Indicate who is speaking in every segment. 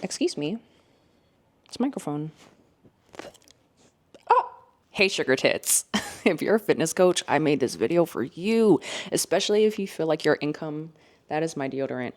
Speaker 1: Excuse me. It's microphone. Oh, hey sugar tits. If you're a fitness coach, I made this video for you, especially if you feel like your income, that is my deodorant,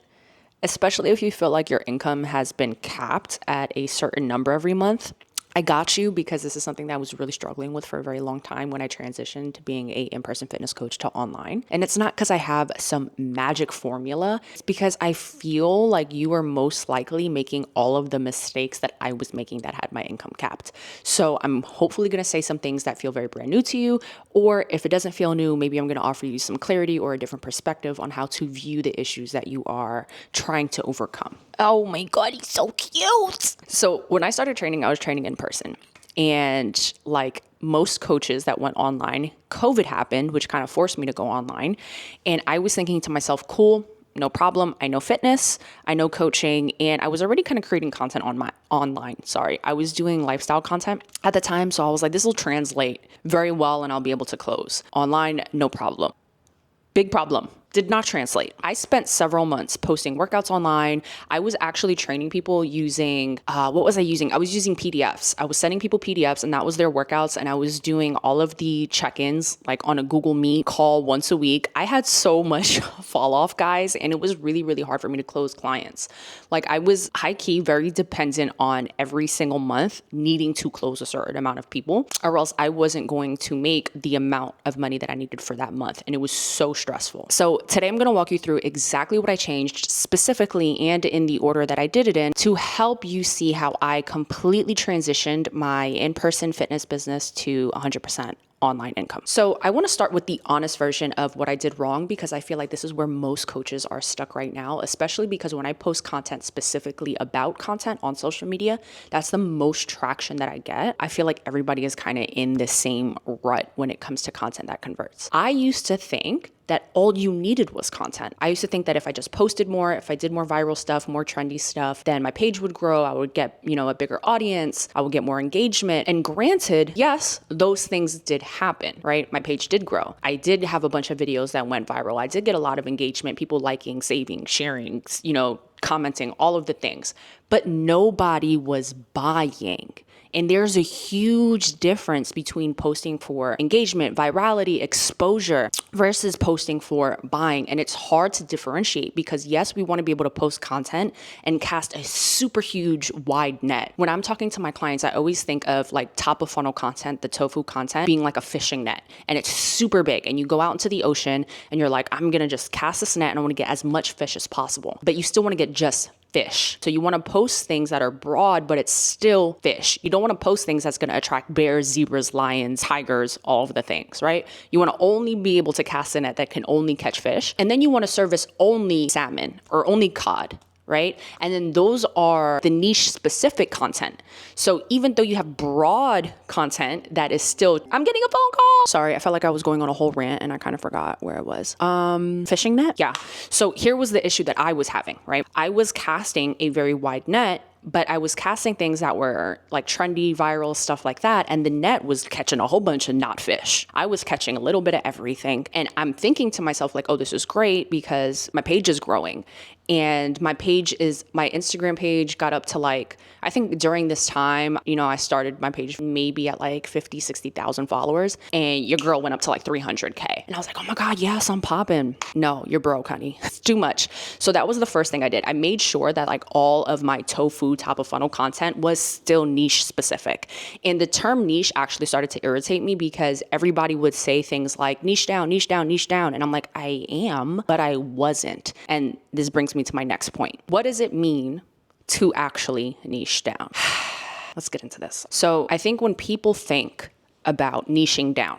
Speaker 1: especially if you feel like your income has been capped at a certain number every month. I got you because this is something that I was really struggling with for a very long time when I transitioned to being a in-person fitness coach to online. And it's not because I have some magic formula. It's because I feel like you are most likely making all of the mistakes that I was making that had my income capped. So I'm hopefully going to say some things that feel very brand new to you, or if it doesn't feel new, maybe I'm going to offer you some clarity or a different perspective on how to view the issues that you are trying to overcome. Oh my God, he's so cute. So when I started training, I was training in person. And like most coaches that went online, COVID happened, which kind of forced me to go online. And I was thinking to myself, cool, no problem. I know fitness, I know coaching, and I was already kind of creating content on my online. I was doing lifestyle content at the time. So I was like, this will translate very well and I'll be able to close. Online, no problem. Big problem. Did not translate. I spent several months posting workouts online. I was actually training people using, what was I using? I was using PDFs. I was sending people PDFs and that was their workouts. And I was doing all of the check-ins like on a Google Meet call once a week. I had so much fall off, guys. And it was really, really hard for me to close clients. Like I was high key, very dependent on every single month needing to close a certain amount of people, or else I wasn't going to make the amount of money that I needed for that month. And it was so stressful. So today I'm going to walk you through exactly what I changed specifically and in the order that I did it in to help you see how I completely transitioned my in-person fitness business to 100% online income. So I want to start with the honest version of what I did wrong, because I feel like this is where most coaches are stuck right now, especially because when I post content specifically about content on social media, that's the most traction that I get. I feel like everybody is kind of in the same rut when it comes to content that converts. I used to think that all you needed was content. I used to think that if I just posted more, if I did more viral stuff, more trendy stuff, then my page would grow. I would get, a bigger audience. I would get more engagement. And granted, yes, those things did happen, right? My page did grow. I did have a bunch of videos that went viral. I did get a lot of engagement, people liking, saving, sharing, commenting, all of the things, but nobody was buying. And there's a huge difference between posting for engagement, virality, exposure versus posting for buying. And it's hard to differentiate because yes, we want to be able to post content and cast a super huge wide net. When I'm talking to my clients, I always think of like top of funnel content, the tofu content being like a fishing net, and it's super big. And you go out into the ocean and you're like, I'm going to just cast this net and I want to get as much fish as possible, but you still want to get just fish. So you want to post things that are broad, but it's still fish. You don't want to post things that's going to attract bears, zebras, lions, tigers, all of the things, right? You want to only be able to cast a net that can only catch fish. And then you want to service only salmon or only cod, right? And then those are the niche specific content. So even though you have broad content that is still, I'm getting a phone call. Sorry, I felt like I was going on a whole rant and I kind of forgot where it was. Fishing net? Yeah. So here was the issue that I was having, right? I was casting a very wide net, but I was casting things that were like trendy, viral, stuff like that. And the net was catching a whole bunch of not fish. I was catching a little bit of everything. And I'm thinking to myself like, oh, this is great because my page is growing. And my Instagram page got up to like, I think during this time, I started my page maybe at like 50, 60,000 followers, and your girl went up to like 300K. And I was like, oh my God, yes, I'm popping. No, you're broke, honey. It's too much. So that was the first thing I did. I made sure that like all of my tofu top of funnel content was still niche specific. And the term niche actually started to irritate me because everybody would say things like niche down, niche down, niche down. And I'm like, I am, but I wasn't. And this brings me to my next point. What does it mean to actually niche down? Let's get into this. So I think when people think about niching down,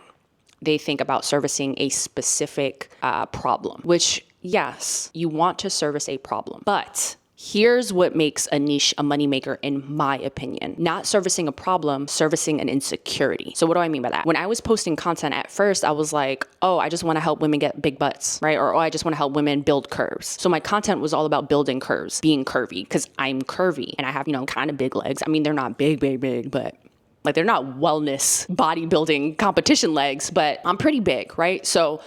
Speaker 1: they think about servicing a specific problem, which yes, you want to service a problem, but here's what makes a niche a moneymaker, in my opinion. Not servicing a problem, servicing an insecurity. So what do I mean by that? When I was posting content at first, I was like, oh, I just want to help women get big butts, right? Or, oh, I just want to help women build curves. So my content was all about building curves, being curvy, because I'm curvy and I have, kind of big legs. I mean, they're not big, but like they're not wellness bodybuilding competition legs, but I'm pretty big, right? So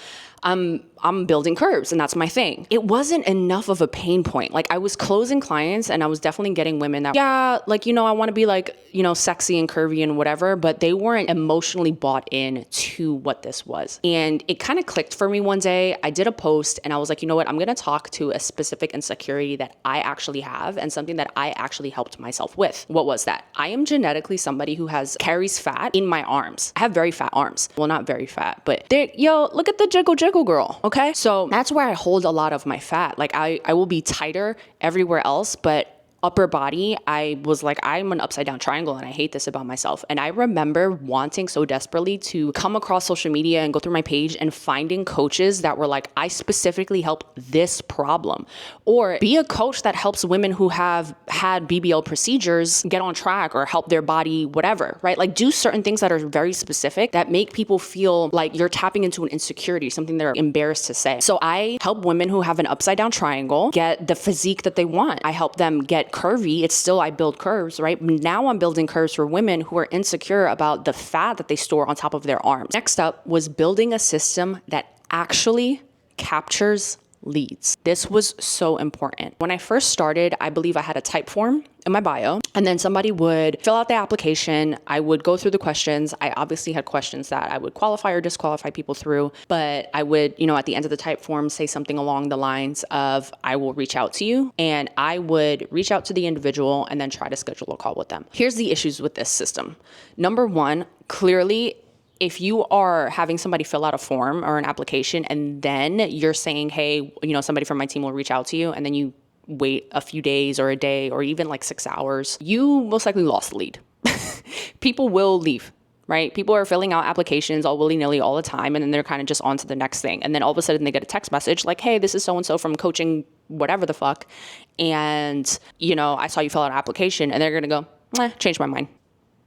Speaker 1: I'm building curves and that's my thing. It wasn't enough of a pain point. Like I was closing clients and I was definitely getting women that, yeah, like, you know, I want to be like, you know, sexy and curvy and whatever, but they weren't emotionally bought in to what this was. And it kind of clicked for me one day. I did a post and I was like, you know what, I'm going to talk to a specific insecurity that I actually have and something that I actually helped myself with. What was that? I am genetically somebody who carries fat in my arms. I have very fat arms. Well, not very fat, but look at the jiggle girl. Okay. So that's where I hold a lot of my fat. Like I will be tighter everywhere else, but upper body, I was like, I'm an upside down triangle and I hate this about myself. And I remember wanting so desperately to come across social media and go through my page and finding coaches that were like, I specifically help this problem, or be a coach that helps women who have had BBL procedures get on track or help their body, whatever, right? Like do certain things that are very specific that make people feel like you're tapping into an insecurity, something they're embarrassed to say. So I help women who have an upside down triangle get the physique that they want. I help them get curvy. It's still, I build curves, right? Now I'm building curves for women who are insecure about the fat that they store on top of their arms. Next up was building a system that actually captures leads. This was so important. When I first started, I believe I had a type form in my bio, and then somebody would fill out the application. I would go through the questions. I obviously had questions that I would qualify or disqualify people through, but I would, you know, at the end of the type form, say something along the lines of, I will reach out to you, and I would reach out to the individual and then try to schedule a call with them. Here's the issues with this system. Number one, clearly, if you are having somebody fill out a form or an application and then you're saying, hey, you know, somebody from my team will reach out to you, and then you wait a few days or a day or even like 6 hours, you most likely lost the lead. People will leave, right? People are filling out applications all willy-nilly all the time, and then they're kind of just on to the next thing. And then all of a sudden they get a text message like, hey, this is so-and-so from coaching whatever the fuck. And, you know, I saw you fill out an application, and they're going to go, change my mind.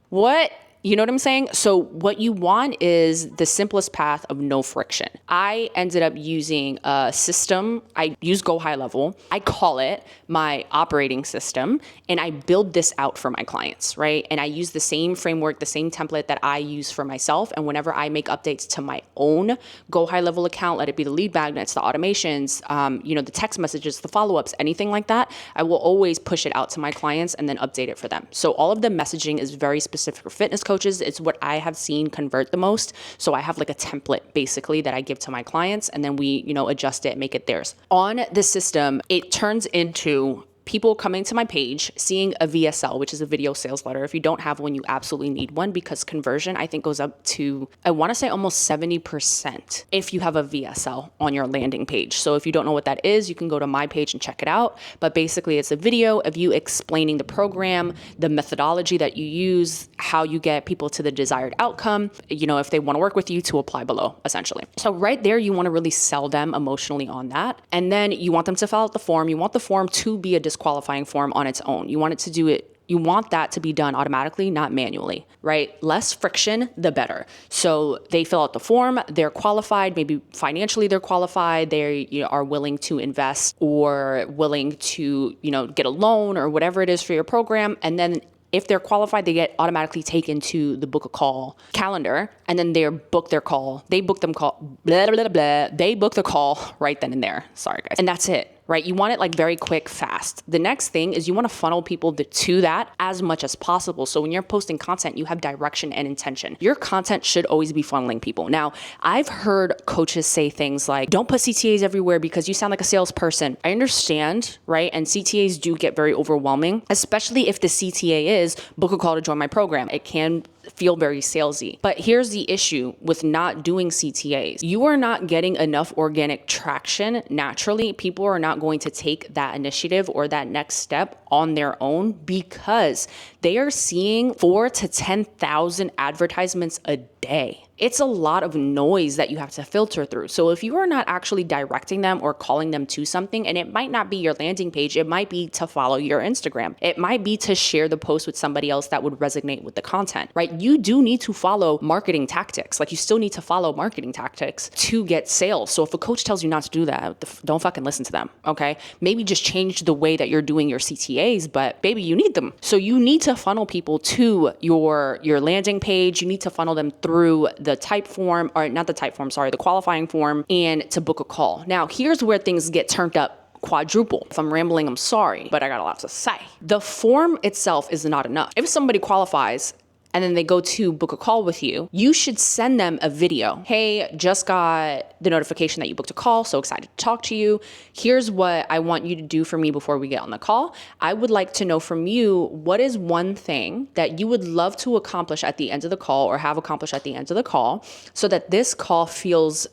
Speaker 1: What? You know what I'm saying? So what you want is the simplest path of no friction. I ended up using a system. I use Go High Level. I call it my operating system, and I build this out for my clients, right? And I use the same framework, the same template that I use for myself. And whenever I make updates to my own Go High Level account, let it be the lead magnets, the automations, you know, the text messages, the follow-ups, anything like that, I will always push it out to my clients and then update it for them. So all of the messaging is very specific for fitness coaches. It's what I have seen convert the most. So I have like a template basically that I give to my clients, and then we, you know, adjust it, make it theirs. On the system, it turns into people coming to my page, seeing a VSL, which is a video sales letter. If you don't have one, you absolutely need one, because conversion, I think, goes up to, I want to say almost 70% if you have a VSL on your landing page. So if you don't know what that is, you can go to my page and check it out. But basically it's a video of you explaining the program, the methodology that you use, how you get people to the desired outcome, you know, if they want to work with you, to apply below, essentially. So right there, you want to really sell them emotionally on that. And then you want them to fill out the form. You want the form to be a disqualifying form on its own. You want it to do it. You want that to be done automatically, not manually, right? Less friction, the better. So they fill out the form, they're qualified, maybe financially they're qualified, they, you know, are willing to invest or willing to, you know, get a loan or whatever it is for your program. And then if they're qualified, they get automatically taken to the book a call calendar, and then they book their call. They book them call, blah, blah, blah, blah. They book the call right then and there. Sorry, guys. And that's it, right? You want it like very quick, fast. The next thing is you want to funnel people to that as much as possible. So when you're posting content, you have direction and intention. Your content should always be funneling people. Now, I've heard coaches say things like, don't put CTAs everywhere because you sound like a salesperson. I understand, right? And CTAs do get very overwhelming, especially if the CTA is book a call to join my program. It can feel very salesy. But here's the issue with not doing CTAs. You are not getting enough organic traction naturally. People are not going to take that initiative or that next step on their own because they are seeing 4,000 to 10,000 advertisements a day. It's a lot of noise that you have to filter through. So if you are not actually directing them or calling them to something, and it might not be your landing page, it might be to follow your Instagram. It might be to share the post with somebody else that would resonate with the content, right? You do need to follow marketing tactics. Like you still need to follow marketing tactics to get sales. So if a coach tells you not to do that, don't fucking listen to them, okay? Maybe just change the way that you're doing your CTAs, but baby, you need them. So you need to funnel people to your landing page. You need to funnel them through the the type form, or not the type form, sorry, the qualifying form, and to book a call. Now, here's where things get turned up quadruple. If I'm rambling, I'm sorry, but I got a lot to say. The form itself is not enough. If somebody qualifies and then they go to book a call with you, you should send them a video. Hey, just got the notification that you booked a call. So excited to talk to you. Here's what I want you to do for me before we get on the call. I would like to know from you, what is one thing that you would love to accomplish at the end of the call, or have accomplished at the end of the call, so that this call feels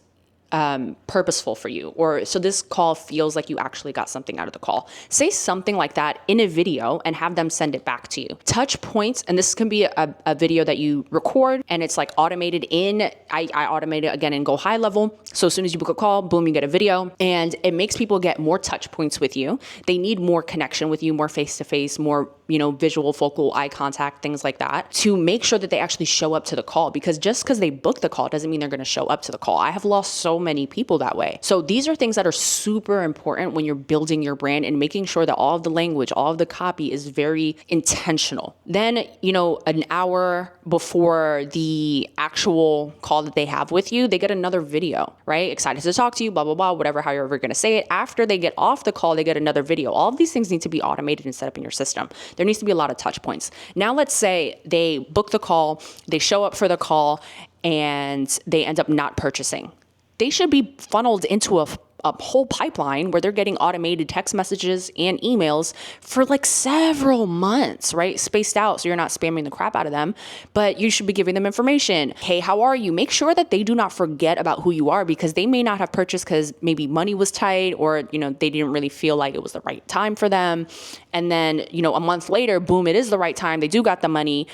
Speaker 1: purposeful for you, or so this call feels like you actually got something out of the call. Say something like that in a video and have them send it back to you. Touch points, and this can be a video that you record and it's like automated in, I automate it again in Go High Level. So as soon as you book a call, boom, you get a video, and it makes people get more touch points with you. They need more connection with you, more face-to-face, more, visual, focal, eye contact, things like that, to make sure that they actually show up to the call. Because just because they book the call doesn't mean they're going to show up to the call. I have lost so many people that way. So these are things that are super important when you're building your brand and making sure that all of the language, all of the copy is very intentional. Then, an hour before the actual call that they have with you, they get another video, right? Excited to talk to you, blah, blah, blah, whatever, however you're going to say it. After they get off the call, they get another video. All of these things need to be automated and set up in your system. There needs to be a lot of touch points. Now, let's say they book the call, they show up for the call, and they end up not purchasing. They should be funneled into a whole pipeline where they're getting automated text messages and emails for like several months, right? Spaced out, so you're not spamming the crap out of them, but you should be giving them information. Hey, how are you? Make sure that they do not forget about who you are, because they may not have purchased because maybe money was tight, or, they didn't really feel like it was the right time for them. And then, a month later, boom, it is the right time. They do got the money,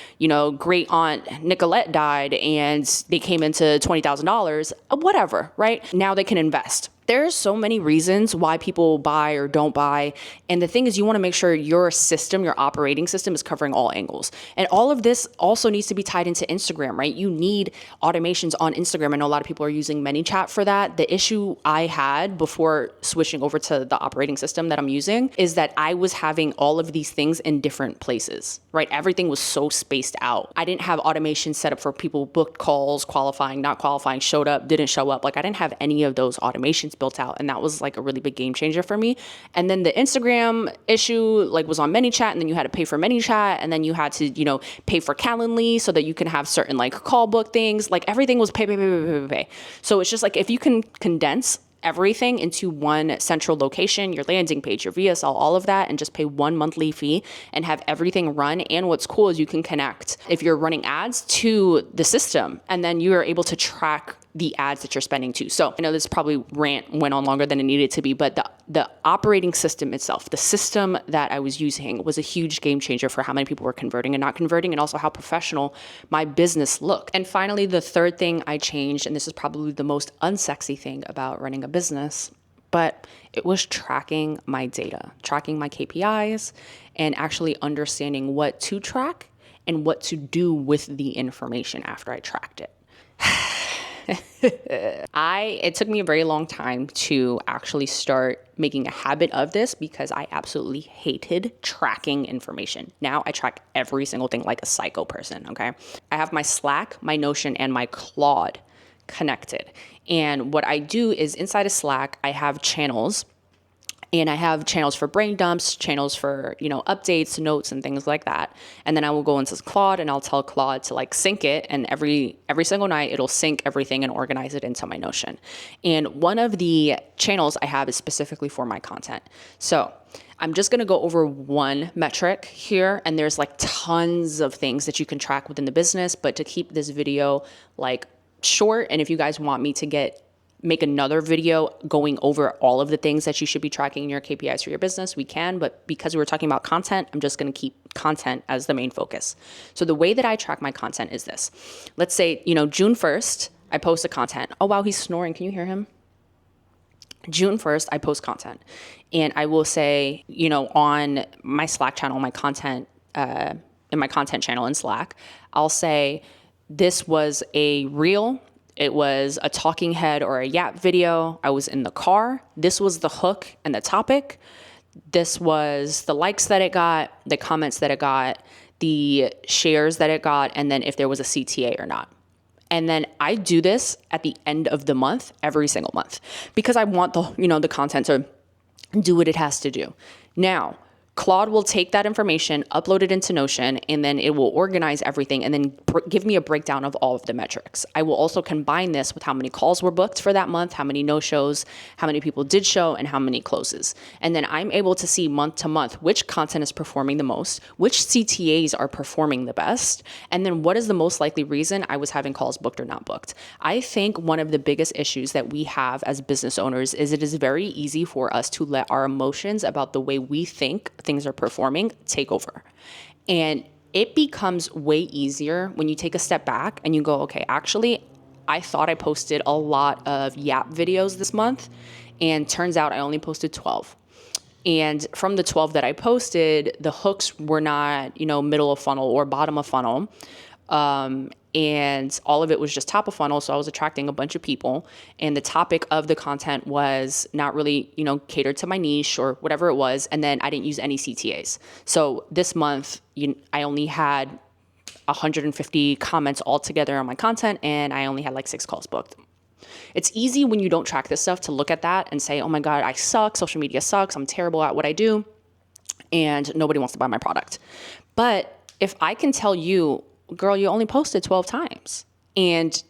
Speaker 1: great aunt Nicolette died and they came into $20,000, whatever, right? Now they can invest. There's so many reasons why people buy or don't buy. And the thing is, you want to make sure your system, your operating system, is covering all angles. And all of this also needs to be tied into Instagram, right? You need automations on Instagram. I know a lot of people are using ManyChat for that. The issue I had before switching over to the operating system that I'm using is that I was having all of these things in different places, right? Everything was so spaced out. I didn't have automation set up for people booked calls, qualifying, not qualifying, showed up, didn't show up. Like, I didn't have any of those automations built out, and that was like a really big game changer for me. And then the Instagram issue was on ManyChat, and then you had to pay for ManyChat, and then you had to pay for Calendly so that you can have certain call book things. Everything was pay. So it's just if you can condense everything into one central location, your landing page, your VSL, all of that, and just pay one monthly fee and have everything run. And what's cool is you can connect, if you're running ads, to the system, and then you are able to track the ads that you're spending to. So I know this probably went on longer than it needed to be, but the operating system itself, the system that I was using, was a huge game changer for how many people were converting and not converting, and also how professional my business looked. And finally, the third thing I changed, and this is probably the most unsexy thing about running a business, but it was tracking my data, tracking my KPIs, and actually understanding what to track and what to do with the information after I tracked it. It took me a very long time to actually start making a habit of this, because I absolutely hated tracking information. Now I track every single thing like a psycho person, okay? I have my Slack, my Notion, and my Claude connected. And what I do is, inside of Slack, I have channels. And I have channels for brain dumps, channels for, updates, notes, and things like that. And then I will go into Claude and I'll tell Claude to sync it. And every single night it'll sync everything and organize it into my Notion. And one of the channels I have is specifically for my content. So I'm just going to go over one metric here, and there's tons of things that you can track within the business, but to keep this video short, and if you guys want me to make another video going over all of the things that you should be tracking in your KPIs for your business, we can, but because we were talking about content, I'm just going to keep content as the main focus. So the way that I track my content is this. Let's say, June 1st, I post a content. Oh, wow, he's snoring. Can you hear him? June 1st, I post content, and I will say, on my Slack channel, my content, in my content channel in Slack, I'll say, this was a reel. It was a talking head or a yap video. I was in the car. This was the hook and the topic. This was the likes that it got, the comments that it got, the shares that it got, and then if there was a CTA or not. And then I do this at the end of the month, every single month, because I want the content to do what it has to do. Now, Claude will take that information, upload it into Notion, and then it will organize everything and then give me a breakdown of all of the metrics. I will also combine this with how many calls were booked for that month, how many no-shows, how many people did show, and how many closes. And then I'm able to see month to month which content is performing the most, which CTAs are performing the best, and then what is the most likely reason I was having calls booked or not booked. I think one of the biggest issues that we have as business owners is it is very easy for us to let our emotions about the way we think things are performing take over. And it becomes way easier when you take a step back and you go, okay, actually, I thought I posted a lot of Yap videos this month, and turns out I only posted 12. And from the 12 that I posted, the hooks were not, middle of funnel or bottom of funnel. And all of it was just top of funnel. So I was attracting a bunch of people, and the topic of the content was not really, catered to my niche or whatever it was. And then I didn't use any CTAs. So this month, I only had 150 comments altogether on my content, and I only had like 6 calls booked. It's easy when you don't track this stuff to look at that and say, oh my God, I suck. Social media sucks. I'm terrible at what I do, and nobody wants to buy my product. But if I can tell you, girl, you only posted 12 times, and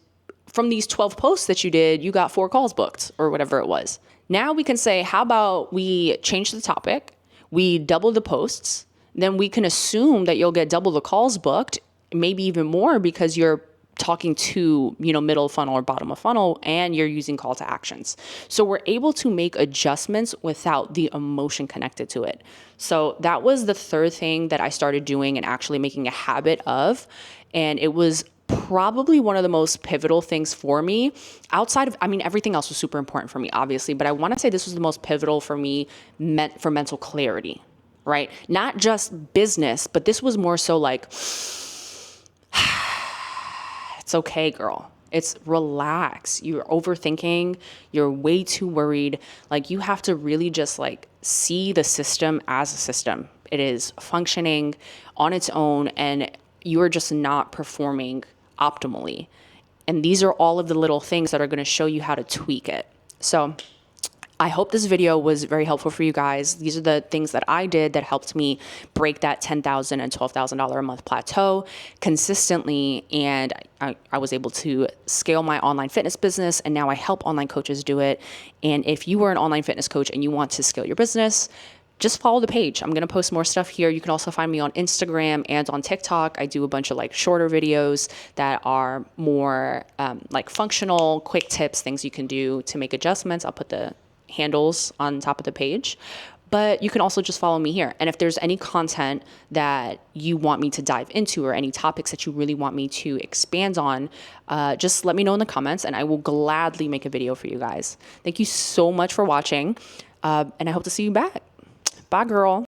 Speaker 1: from these 12 posts that you did, you got 4 calls booked or whatever it was. Now we can say, how about we change the topic? We double the posts. Then we can assume that you'll get double the calls booked, maybe even more, because you're talking to, middle of funnel or bottom of funnel, and you're using call to actions. So we're able to make adjustments without the emotion connected to it. So that was the third thing that I started doing and actually making a habit of. And it was probably one of the most pivotal things for me outside of, everything else was super important for me, obviously, but I want to say this was the most pivotal for me for mental clarity, right? Not just business, but this was more so like, it's okay, girl. It's relax. You're overthinking. You're way too worried. Like, you have to really just see the system as a system. It is functioning on its own, and you're just not performing optimally. And these are all of the little things that are going to show you how to tweak it. So I hope this video was very helpful for you guys. These are the things that I did that helped me break that $10,000 and $12,000 a month plateau consistently. And I was able to scale my online fitness business, and now I help online coaches do it. And if you are an online fitness coach and you want to scale your business, just follow the page. I'm going to post more stuff here. You can also find me on Instagram and on TikTok. I do a bunch of shorter videos that are more functional, quick tips, things you can do to make adjustments. I'll put the handles on top of the page, but you can also just follow me here. And if there's any content that you want me to dive into or any topics that you really want me to expand on, just let me know in the comments and I will gladly make a video for you guys. Thank you so much for watching, and I hope to see you back. Bye, girl.